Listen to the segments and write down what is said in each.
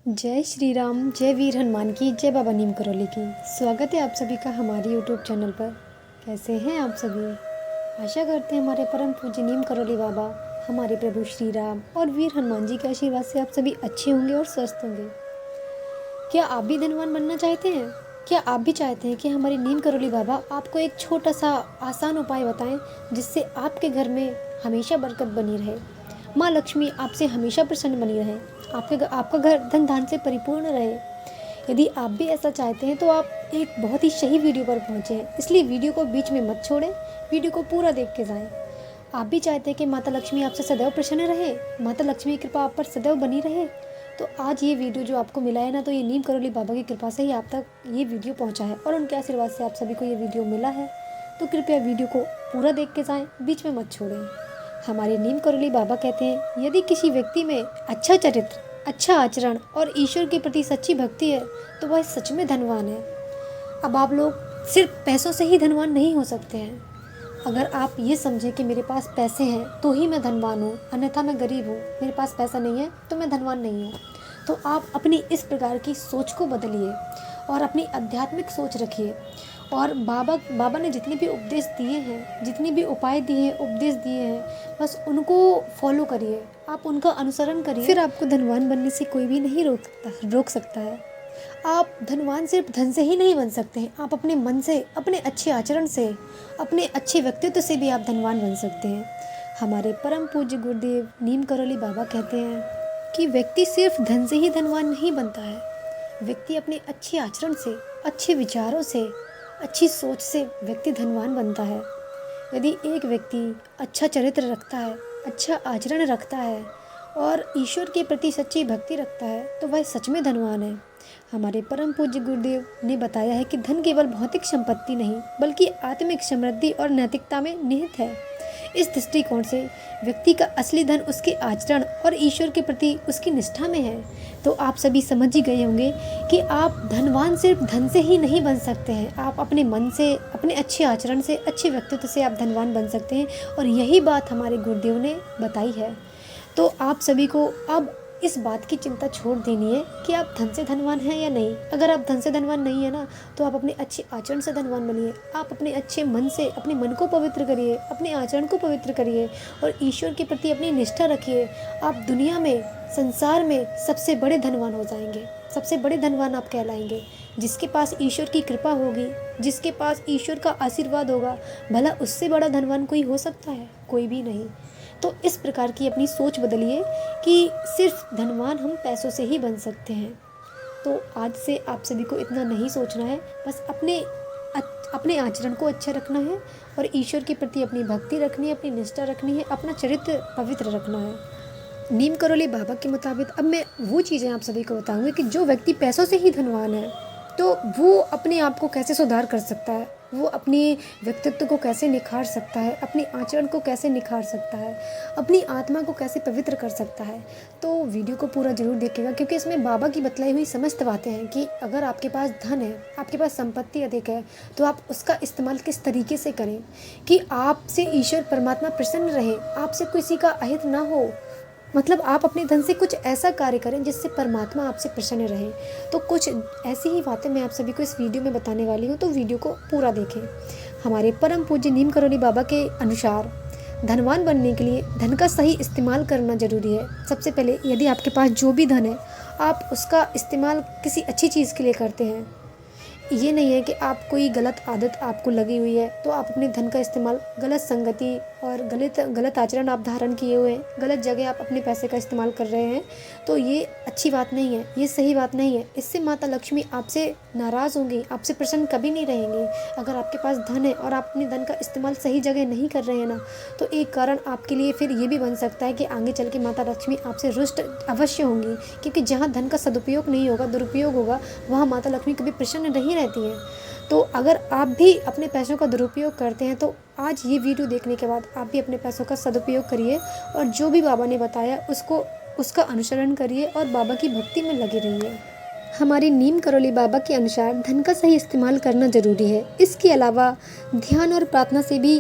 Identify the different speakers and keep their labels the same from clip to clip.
Speaker 1: जय श्री राम, जय वीर हनुमान की, जय बाबा नीम करौली की। स्वागत है आप सभी का हमारे यूट्यूब चैनल पर। कैसे हैं आप सभी? आशा करते हैं हमारे परम पूज्य नीम करौली बाबा, हमारे प्रभु श्री राम और वीर हनुमान जी के आशीर्वाद से आप सभी अच्छे होंगे और स्वस्थ होंगे। क्या आप भी धनवान बनना चाहते हैं? क्या आप भी चाहते हैं कि हमारे नीम करौली बाबा आपको एक छोटा सा आसान उपाय बताएं जिससे आपके घर में हमेशा बरकत बनी रहे, माँ लक्ष्मी आपसे हमेशा प्रसन्न बनी रहे, आपका घर धन धान से परिपूर्ण रहे? यदि आप भी ऐसा चाहते हैं तो आप एक बहुत ही सही वीडियो पर पहुंचे हैं, इसलिए वीडियो को बीच में मत छोड़ें, वीडियो को पूरा देख के जाएं। आप भी चाहते हैं कि माता लक्ष्मी आपसे सदैव प्रसन्न रहे, माता लक्ष्मी की कृपा आप पर सदैव बनी रहे, तो आज ये वीडियो जो आपको मिला है ना, तो ये नीम करौली बाबा की कृपा से ही आप तक ये वीडियो पहुंचा है और उनके आशीर्वाद से आप सभी को ये वीडियो मिला है। तो कृपया वीडियो को पूरा देख के जाएं, बीच में मत छोड़ें। हमारे नीम करौली बाबा कहते हैं, यदि किसी व्यक्ति में अच्छा चरित्र, अच्छा आचरण और ईश्वर के प्रति सच्ची भक्ति है तो वह सच में धनवान है। अब आप लोग सिर्फ पैसों से ही धनवान नहीं हो सकते हैं। अगर आप ये समझें कि मेरे पास पैसे हैं तो ही मैं धनवान हूँ, अन्यथा मैं गरीब हूँ, मेरे पास पैसा नहीं है तो मैं धनवान नहीं हूँ, तो आप अपनी इस प्रकार की सोच को बदलिए और अपनी आध्यात्मिक सोच रखिए। और बाबा ने जितने भी उपदेश दिए हैं, जितने भी उपाय दिए हैं, उपदेश दिए हैं, बस उनको फॉलो करिए, आप उनका अनुसरण करिए, फिर आपको धनवान बनने से कोई भी नहीं रोक सकता है। आप धनवान सिर्फ धन से ही नहीं बन सकते हैं, आप अपने मन से, अपने अच्छे आचरण से, अपने अच्छे व्यक्तित्व से भी आप धनवान बन सकते हैं। हमारे परम पूज्य गुरुदेव नीम करौली बाबा कहते हैं कि व्यक्ति सिर्फ धन से ही धनवान नहीं बनता है, व्यक्ति अपने अच्छे आचरण से, अच्छे विचारों से, अच्छी सोच से व्यक्ति धनवान बनता है। यदि एक व्यक्ति अच्छा चरित्र रखता है, अच्छा आचरण रखता है और ईश्वर के प्रति सच्ची भक्ति रखता है तो वह सच में धनवान है। हमारे परम पूज्य गुरुदेव ने बताया है कि धन केवल भौतिक संपत्ति नहीं बल्कि आत्मिक समृद्धि और नैतिकता में निहित है। इस दृष्टिकोण से व्यक्ति का असली धन उसके आचरण और ईश्वर के प्रति उसकी निष्ठा में है। तो आप सभी समझ ही गए होंगे कि आप धनवान सिर्फ धन से ही नहीं बन सकते हैं, आप अपने मन से, अपने अच्छे आचरण से, अच्छे व्यक्तित्व से आप धनवान बन सकते हैं। और यही बात हमारे गुरुदेव ने बताई है। तो आप सभी को अब इस बात की चिंता छोड़ देनी है कि आप धन से धनवान हैं या नहीं। अगर आप धन से धनवान नहीं है ना, तो आप अपने अच्छे आचरण से धनवान बनिए, आप अपने अच्छे मन से अपने मन को पवित्र करिए, अपने आचरण को पवित्र करिए और ईश्वर के प्रति अपनी निष्ठा रखिए। आप दुनिया में, संसार में सबसे बड़े धनवान हो जाएंगे, सबसे बड़े धनवान आप कहलाएंगे। जिसके पास ईश्वर की कृपा होगी, जिसके पास ईश्वर का आशीर्वाद होगा, भला उससे बड़ा धनवान कोई हो सकता है? कोई भी नहीं। तो इस प्रकार की अपनी सोच बदलिए कि सिर्फ धनवान हम पैसों से ही बन सकते हैं। तो आज से आप सभी को इतना नहीं सोचना है, बस अपने आचरण को अच्छा रखना है और ईश्वर के प्रति अपनी भक्ति रखनी है, अपनी निष्ठा रखनी है, अपना चरित्र पवित्र रखना है। नीम करौली बाबा के मुताबिक अब मैं वो चीज़ें आप सभी को बताऊंगी कि जो व्यक्ति पैसों से ही धनवान है तो वो अपने आप को कैसे सुधार कर सकता है, वो अपने व्यक्तित्व को कैसे निखार सकता है, अपने आचरण को कैसे निखार सकता है, अपनी आत्मा को कैसे पवित्र कर सकता है। तो वीडियो को पूरा जरूर देखिएगा, क्योंकि इसमें बाबा की बतलाई हुई समस्त बातें हैं कि अगर आपके पास धन है, आपके पास संपत्ति अधिक है, तो आप उसका इस्तेमाल किस तरीके से करें कि आपसे ईश्वर परमात्मा प्रसन्न रहे, आपसे किसी का अहित ना हो। मतलब आप अपने धन से कुछ ऐसा कार्य करें जिससे परमात्मा आपसे प्रसन्न रहे। तो कुछ ऐसी ही बातें मैं आप सभी को इस वीडियो में बताने वाली हूँ, तो वीडियो को पूरा देखें। हमारे परम पूज्य नीम करौली बाबा के अनुसार धनवान बनने के लिए धन का सही इस्तेमाल करना जरूरी है। सबसे पहले यदि आपके पास जो भी धन है, आप उसका इस्तेमाल किसी अच्छी चीज़ के लिए करते हैं। ये नहीं है कि आप कोई गलत आदत आपको लगी हुई है तो आप अपने धन का इस्तेमाल गलत संगति और गलत आचरण आप धारण किए हुए हैं, गलत जगह आप अपने पैसे का इस्तेमाल कर रहे हैं, तो ये अच्छी बात नहीं है, ये सही बात नहीं है। इससे माता लक्ष्मी आपसे नाराज़ होंगी, आपसे प्रसन्न कभी नहीं रहेंगी। अगर आपके पास धन है और आप अपने धन का इस्तेमाल सही जगह नहीं कर रहे हैं ना, तो एक कारण आपके लिए फिर ये भी बन सकता है कि आगे चल के माता लक्ष्मी आपसे रुष्ट अवश्य होंगी, क्योंकि जहाँ धन का सदुपयोग नहीं होगा, दुरुपयोग होगा, वहाँ माता लक्ष्मी कभी प्रसन्न नहीं रहती हैं। तो अगर आप भी अपने पैसों का दुरुपयोग करते हैं तो आज ये वीडियो देखने के बाद आप भी अपने पैसों का सदुपयोग करिए और जो भी बाबा ने बताया उसका अनुसरण करिए और बाबा की भक्ति में लगे रहिए। हमारे नीम करौली बाबा के अनुसार धन का सही इस्तेमाल करना जरूरी है। इसके अलावा ध्यान और प्रार्थना से भी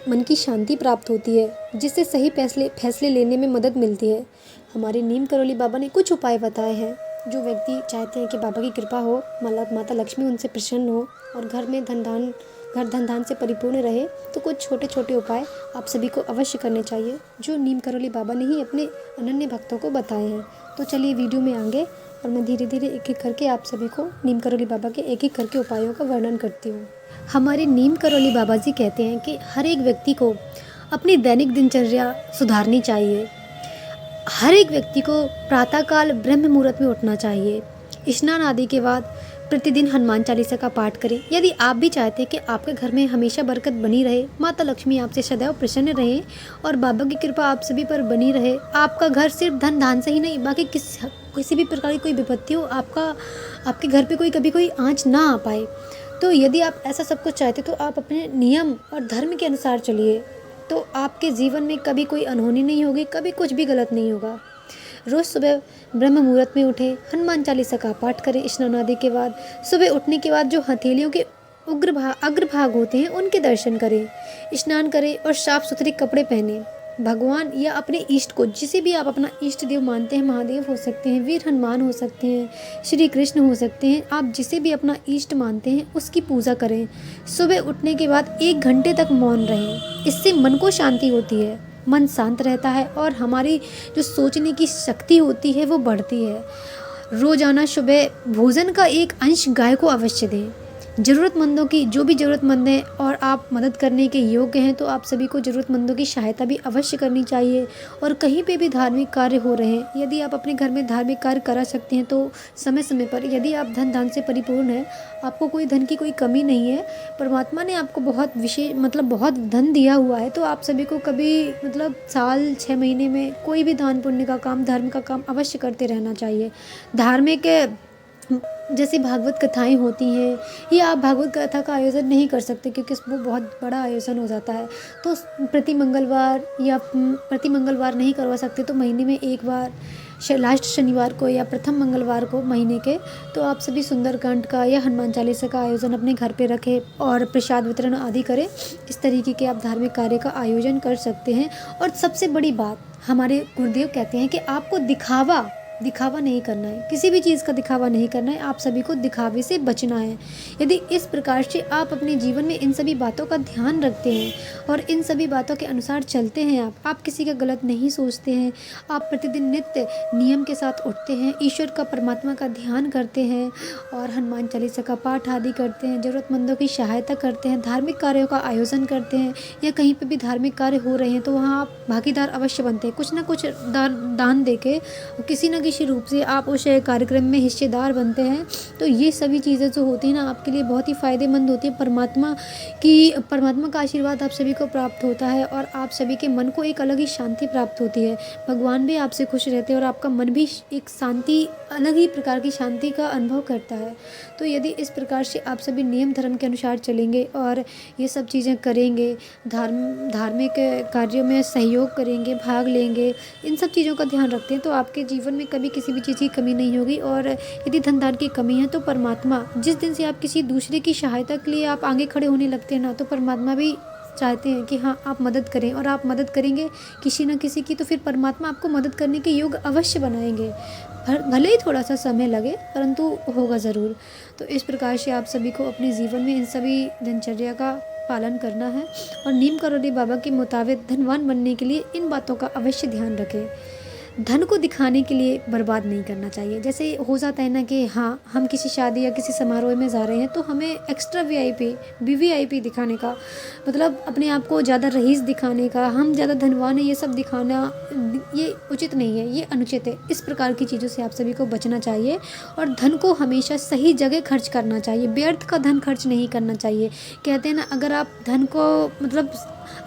Speaker 1: मन की शांति प्राप्त होती है, जिससे सही फैसले लेने में मदद मिलती है। हमारे नीम करौली बाबा ने कुछ उपाय बताए हैं जो व्यक्ति चाहते हैं कि बाबा की कृपा हो, मतलब माता लक्ष्मी उनसे प्रसन्न हो और घर में धन धान से परिपूर्ण रहे, तो कुछ छोटे छोटे उपाय आप सभी को अवश्य करने चाहिए, जो नीम करौली बाबा ने ही अपने अनन्य भक्तों को बताए हैं। तो चलिए वीडियो में आगे और मैं धीरे धीरे एक एक करके आप सभी को नीम करौली बाबा के एक एक करके उपायों का वर्णन करती हूँ। हमारे नीम करौली बाबा जी कहते हैं कि हर एक व्यक्ति को अपनी दैनिक दिनचर्या सुधारनी चाहिए। हर एक व्यक्ति को प्रातःकाल ब्रह्म मुहूर्त में उठना चाहिए। स्नान आदि के बाद प्रतिदिन हनुमान चालीसा का पाठ करें। यदि आप भी चाहते हैं कि आपके घर में हमेशा बरकत बनी रहे, माता लक्ष्मी आपसे सदैव प्रसन्न रहे और बाबा की कृपा आप सभी पर बनी रहे, आपका घर सिर्फ धन धान से ही नहीं, बाकी किसी भी प्रकार की कोई विपत्ति हो, आपके घर पे कभी कोई आँच ना आ पाए, तो यदि आप ऐसा सब कुछ चाहते तो आप अपने नियम और धर्म के अनुसार चलिए, तो आपके जीवन में कभी कोई अनहोनी नहीं होगी, कभी कुछ भी गलत नहीं होगा। रोज़ सुबह ब्रह्म मुहूर्त में उठें, हनुमान चालीसा का पाठ करें। स्नान आदि के बाद सुबह उठने के बाद जो हथेलियों के अग्रभाग होते हैं उनके दर्शन करें, स्नान करें और साफ सुथरे कपड़े पहने। भगवान या अपने इष्ट को, जिसे भी आप अपना इष्ट देव मानते हैं, महादेव हो सकते हैं, वीर हनुमान हो सकते हैं, श्री कृष्ण हो सकते हैं, आप जिसे भी अपना इष्ट मानते हैं उसकी पूजा करें। सुबह उठने के बाद 1 घंटे तक मौन रहें, इससे मन को शांति होती है, मन शांत रहता है और हमारी जो सोचने की शक्ति होती है वो बढ़ती है। रोजाना सुबह भोजन का एक अंश गाय को अवश्य दें। ज़रूरतमंदों की, जो भी ज़रूरतमंद हैं और आप मदद करने के योग्य हैं, तो आप सभी को ज़रूरतमंदों की सहायता भी अवश्य करनी चाहिए। और कहीं पे भी धार्मिक कार्य हो रहे हैं, यदि आप अपने घर में धार्मिक कार्य करा सकते हैं तो समय समय पर, यदि आप धन धान से परिपूर्ण हैं, आपको कोई धन की कोई कमी नहीं है, परमात्मा ने आपको बहुत विशेष बहुत धन दिया हुआ है, तो आप सभी को कभी साल 6 महीने में कोई भी दान पुण्य का काम, धर्म का काम अवश्य करते रहना चाहिए। धार्मिक जैसे भागवत कथाएं होती हैं, या आप भागवत कथा का आयोजन नहीं कर सकते क्योंकि वो बहुत बड़ा आयोजन हो जाता है, तो प्रति मंगलवार नहीं करवा सकते तो महीने में एक बार, लास्ट शनिवार को या प्रथम मंगलवार को महीने के, तो आप सभी सुंदरकांड का या हनुमान चालीसा का आयोजन अपने घर पे रखें और प्रसाद वितरण आदि करें। इस तरीके के आप धार्मिक कार्य का आयोजन कर सकते हैं। और सबसे बड़ी बात, हमारे गुरुदेव कहते हैं कि आपको दिखावा नहीं करना है, किसी भी चीज़ का दिखावा नहीं करना है, आप सभी को दिखावे से बचना है। यदि इस प्रकार से आप अपने जीवन में इन सभी बातों का ध्यान रखते हैं और इन सभी बातों के अनुसार चलते हैं, आप किसी का गलत नहीं सोचते हैं, आप प्रतिदिन नित्य नियम के साथ उठते हैं, ईश्वर का, परमात्मा का ध्यान करते हैं और हनुमान चालीसा का पाठ आदि करते हैं, ज़रूरतमंदों की सहायता करते हैं, धार्मिक कार्यों का आयोजन करते हैं, या कहीं पर भी धार्मिक कार्य हो रहे हैं तो वहाँ आप भागीदार अवश्य बनते हैं, कुछ ना कुछ दान दे के किसी न किसी रूप से आप उस कार्यक्रम में हिस्सेदार बनते हैं। तो ये सभी चीज़ें जो होती हैं ना, आपके लिए बहुत ही फ़ायदेमंद होती है। परमात्मा का आशीर्वाद आप सभी को प्राप्त होता है और आप सभी के मन को एक अलग ही शांति प्राप्त होती है। भगवान भी आपसे खुश रहते हैं और आपका मन भी एक शांति, अलग ही प्रकार की शांति का अनुभव करता है। तो यदि इस प्रकार से आप सभी नियम धर्म के अनुसार चलेंगे और ये सब चीज़ें करेंगे, धार्मिक कार्यों में सहयोग करेंगे, भाग लेंगे, इन सब चीज़ों का ध्यान रखते हैं, तो आपके जीवन में कभी किसी भी चीज़ की कमी नहीं होगी। और यदि धन धान की कमी है तो परमात्मा, जिस दिन से आप किसी दूसरे की सहायता के लिए आप आगे खड़े होने लगते हैं ना, तो परमात्मा भी चाहते हैं कि हाँ, आप मदद करें, और आप मदद करेंगे किसी न किसी की, तो फिर परमात्मा आपको मदद करने के योग्य अवश्य बनाएंगे। भले ही थोड़ा सा समय लगे, परंतु होगा ज़रूर। तो इस प्रकार से आप सभी को अपने जीवन में इन सभी दिनचर्या का पालन करना है और नीम करौली बाबा के मुताबिक धनवान बनने के लिए इन बातों का अवश्य ध्यान रखें। धन को दिखाने के लिए बर्बाद नहीं करना चाहिए। जैसे हो जाता है ना कि हाँ, हम किसी शादी या किसी समारोह में जा रहे हैं तो हमें एक्स्ट्रा वीवीआईपी दिखाने का, अपने आप को ज़्यादा रईस दिखाने का, हम ज़्यादा धनवान है, ये सब दिखाना ये उचित नहीं है, ये अनुचित है। इस प्रकार की चीज़ों से आप सभी को बचना चाहिए और धन को हमेशा सही जगह खर्च करना चाहिए, व्यर्थ का धन खर्च नहीं करना चाहिए। कहते हैं ना, अगर आप धन को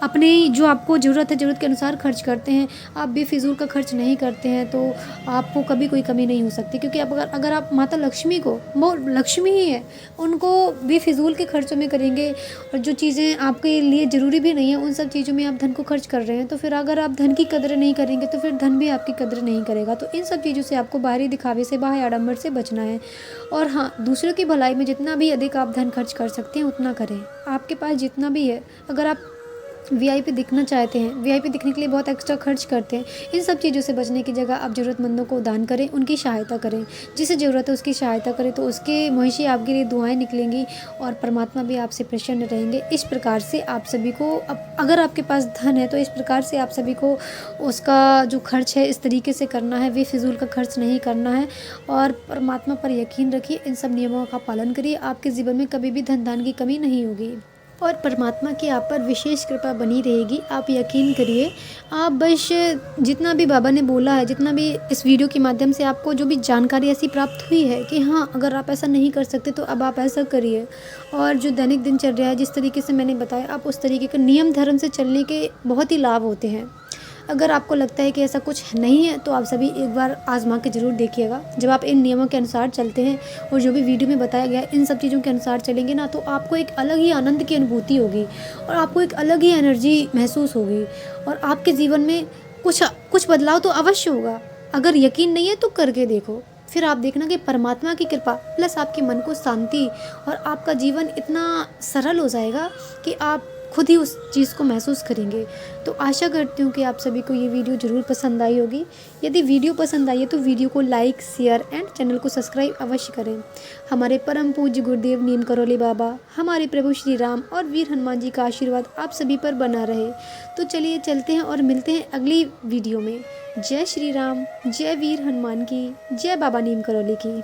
Speaker 1: अपने जो आपको ज़रूरत है, ज़रूरत के अनुसार खर्च करते हैं, आप बेफिजूल का खर्च नहीं करते हैं, तो आपको कभी कोई कमी नहीं हो सकती। क्योंकि अगर आप माता लक्ष्मी को, वो लक्ष्मी ही है, उनको बेफिजूल के खर्चों में करेंगे और जो चीज़ें आपके लिए ज़रूरी भी नहीं है, उन सब चीज़ों में आप धन को खर्च कर रहे हैं, तो फिर अगर आप धन की कदर नहीं करेंगे तो फिर धन भी आपकी कदर नहीं करेगा। तो इन सब चीज़ों से आपको बाहरी दिखावे से, बाहरी आडंबर से बचना है। और हाँ, दूसरों की भलाई में जितना भी अधिक आप धन खर्च कर सकते हैं उतना करें। आपके पास जितना भी है, अगर आप वीआईपी दिखना चाहते हैं, वीआईपी दिखने के लिए बहुत एक्स्ट्रा खर्च करते हैं, इन सब चीज़ों से बचने की जगह आप ज़रूरतमंदों को दान करें, उनकी सहायता करें। जिसे ज़रूरत है उसकी सहायता करें, तो उसके मुंशी आपके लिए दुआएँ निकलेंगी और परमात्मा भी आपसे प्रसन्न रहेंगे। इस प्रकार से आप सभी को अगर आपके पास धन है तो इस प्रकार से आप सभी को उसका जो खर्च है इस तरीके से करना है, बेफिज़ूल का खर्च नहीं करना है और परमात्मा पर यकीन रखिए, इन सब नियमों का पालन करिए, आपके जीवन में कभी भी धन की कमी नहीं होगी और परमात्मा की आप पर विशेष कृपा बनी रहेगी। आप यकीन करिए, आप बस जितना भी बाबा ने बोला है, जितना भी इस वीडियो के माध्यम से आपको जो भी जानकारी ऐसी प्राप्त हुई है कि हाँ, अगर आप ऐसा नहीं कर सकते तो अब आप ऐसा करिए। और जो दैनिक दिनचर्या है, जिस तरीके से मैंने बताया, आप उस तरीके का नियम धर्म से चलने के बहुत ही लाभ होते हैं। अगर आपको लगता है कि ऐसा कुछ नहीं है तो आप सभी एक बार आज़मा के ज़रूर देखिएगा। जब आप इन नियमों के अनुसार चलते हैं और जो भी वीडियो में बताया गया है इन सब चीज़ों के अनुसार चलेंगे ना, तो आपको एक अलग ही आनंद की अनुभूति होगी और आपको एक अलग ही एनर्जी महसूस होगी और आपके जीवन में कुछ बदलाव तो अवश्य होगा। अगर यकीन नहीं है तो करके देखो, फिर आप देखना कि परमात्मा की कृपा प्लस आपके मन को शांति और आपका जीवन इतना सरल हो जाएगा कि आप खुद ही उस चीज़ को महसूस करेंगे। तो आशा करती हूँ कि आप सभी को ये वीडियो ज़रूर पसंद आई होगी। यदि वीडियो पसंद आई है तो वीडियो को लाइक, शेयर एंड चैनल को सब्सक्राइब अवश्य करें। हमारे परम पूज्य गुरुदेव नीम करौली बाबा, हमारे प्रभु श्री राम और वीर हनुमान जी का आशीर्वाद आप सभी पर बना रहे। तो चलिए चलते हैं और मिलते हैं अगली वीडियो में। जय श्री राम, जय वीर हनुमान की, जय बाबा नीम करौली की।